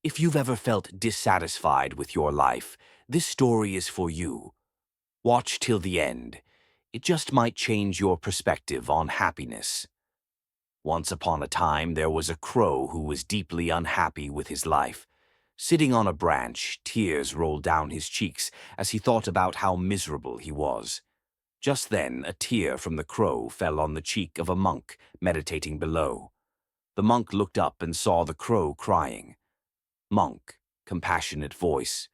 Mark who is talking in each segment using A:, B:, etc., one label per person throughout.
A: If you've ever felt dissatisfied with your life, this story is for you. Watch till the end. It just might change your perspective on happiness. Once upon a time, there was a crow who was deeply unhappy with his life. Sitting on a branch, tears rolled down his cheeks as he thought about how miserable he was. Just then, a tear from the crow fell on the cheek of a monk meditating below. The monk looked up and saw the crow crying. Monk, compassionate voice.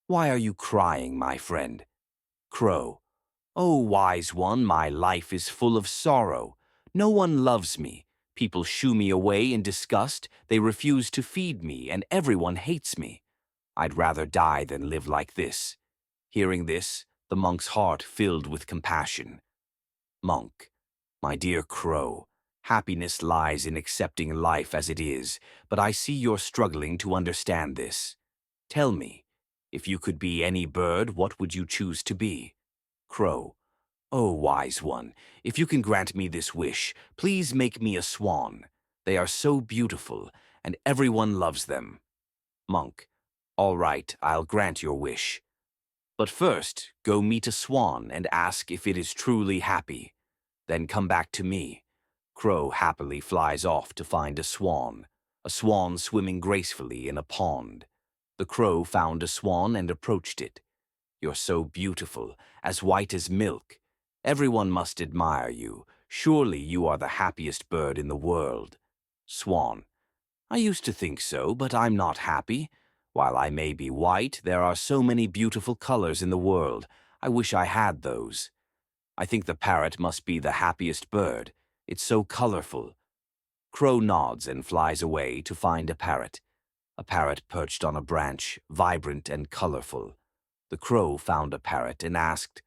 A: Why are you crying, my friend? Crow. Oh, wise one, my life is full of sorrow. No one loves me. People shoo me away in disgust. They refuse to feed me, and everyone hates me. I'd rather die than live like this. Hearing this, the monk's heart filled with compassion. Monk. My dear crow, happiness lies in accepting life as it is, but I see you're struggling to understand this. Tell me, if you could be any bird, what would you choose to be? Crow. Oh, wise one, if you can grant me this wish, please make me a swan. They are so beautiful, and everyone loves them. Monk. All right, I'll grant your wish. But first, go meet a swan and ask if it is truly happy. Then come back to me. Crow happily flies off to find a swan swimming gracefully in a pond. The crow found a swan and approached it. You're so beautiful, as white as milk. Everyone must admire you. Surely you are the happiest bird in the world. Swan. I used to think so, but I'm not happy. While I may be white, there are so many beautiful colors in the world. I wish I had those. I think the parrot must be the happiest bird. It's so colorful. Crow nods and flies away to find a parrot. A parrot perched on a branch, vibrant and colorful. The crow found a parrot and asked,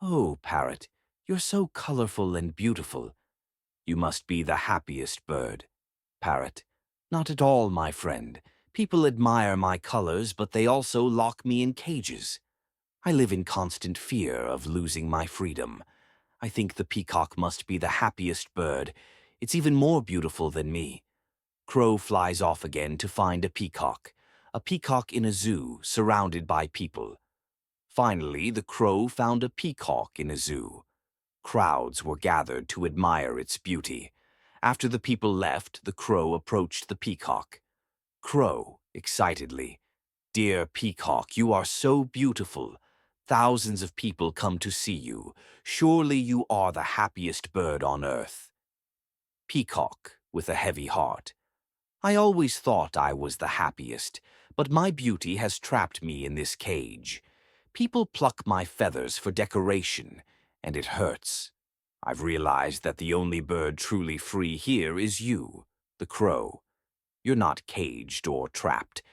A: Oh, parrot, you're so colorful and beautiful. You must be the happiest bird. Parrot. Not at all, my friend. People admire my colors, but they also lock me in cages. I live in constant fear of losing my freedom. I think the peacock must be the happiest bird. It's even more beautiful than me. Crow flies off again to find a peacock in a zoo surrounded by people. Finally, the crow found a peacock in a zoo. Crowds were gathered to admire its beauty. After the people left, the crow approached the peacock. Crow, excitedly, Dear peacock, you are so beautiful. Thousands of people come to see you. Surely you are the happiest bird on earth. Peacock, with a heavy heart. I always thought I was the happiest, but my beauty has trapped me in this cage. People pluck my feathers for decoration, and it hurts. I've realized that the only bird truly free here is you, the crow. You're not caged or trapped.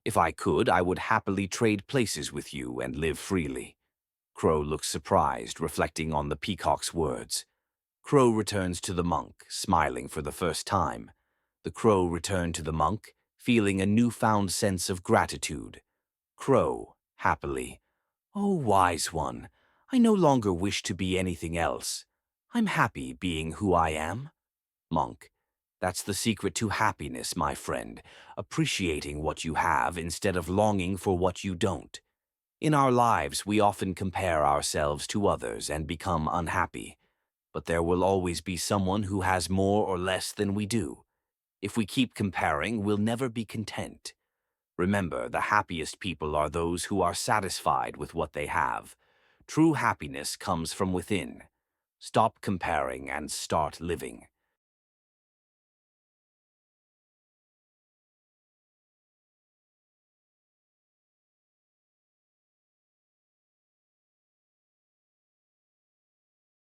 A: If I could, I would happily trade places with you and live freely. Crow looks surprised, reflecting on the peacock's words. Crow returns to the monk, smiling for the first time. The crow returned to the monk, feeling a newfound sense of gratitude. Crow, happily. Oh, wise one, I no longer wish to be anything else. I'm happy being who I am. Monk. That's the secret to happiness, my friend, appreciating what you have instead of longing for what you don't. In our lives, we often compare ourselves to others and become unhappy. But there will always be someone who has more or less than we do. If we keep comparing, we'll never be content. Remember, the happiest people are those who are satisfied with what they have. True happiness comes from within. Stop comparing and start living.